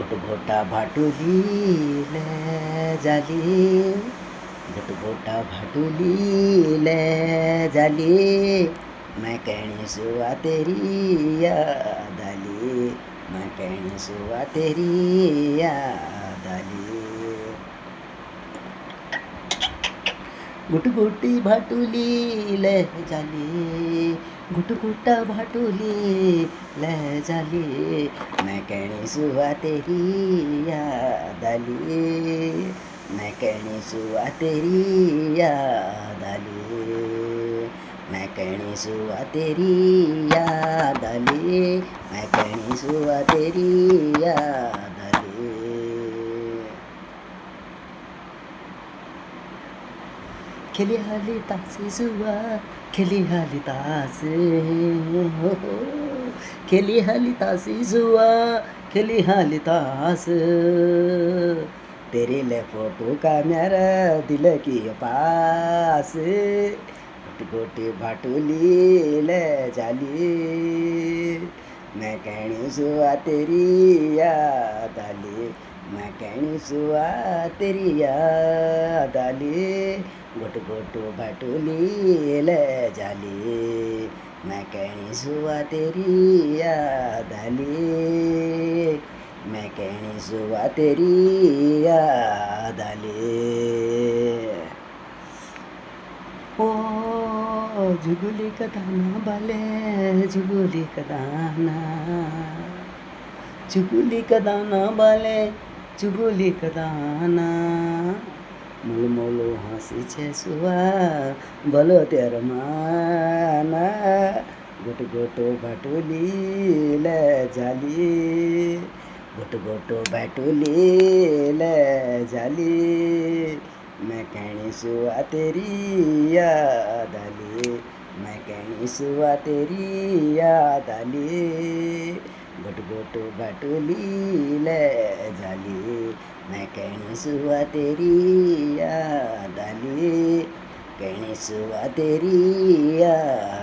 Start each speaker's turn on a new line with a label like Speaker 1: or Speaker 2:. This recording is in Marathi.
Speaker 1: घोटा भाटुली ले जाली, घोटा भाटुली ले जाली, मैं कहनी सुआ तेरी याद आली, मैं कहनी सुआ तेरी याद आली. गुटगुटी भाटुली ले जाली, गुटगुटा भाटुली ले जाली, मैं कहनी सुआ तेरी याद आली, मैं कहनी सुआ तेरी याद आली, मैं कहनी सुआ तेरी याद आली, मैं कहनी सुआ तेरी याद आली. खेली हाली तासे सुआ, खेली हाली तासे, हो खेली हाली तासे सुआ, खेली हाली तास, तेरे ले फोटो का मेरा दिल की पास, गोटी भाटुली ले जाली, मैं कहनी सुआ तेरी याद आली, मैं कहनी सुआ तेरी याद आली, गोट भाटुली ले जाली, मैं कहनी सुआ तेरी याद आली, मैं कहनी सुआ तेरी याद आली. ओ जुगुली का दाना बाले, जुगुली का दाना, जुगुली का दाना बाले, जुगुली का दाना, मोलो मोलो हंसी छे सुआ, बोलो तेर माना, गोटो भाटुली ले जाली, गोटो भाटुली ले जाली, मैं कहनी सुआ तेरी याद आली, मैं कहनी सुआ तेरी याद आली, गोटो भाटुली ले जाली, मैं कहनी सुआ तेरी याद आली, कहनी सुआ तेरी याद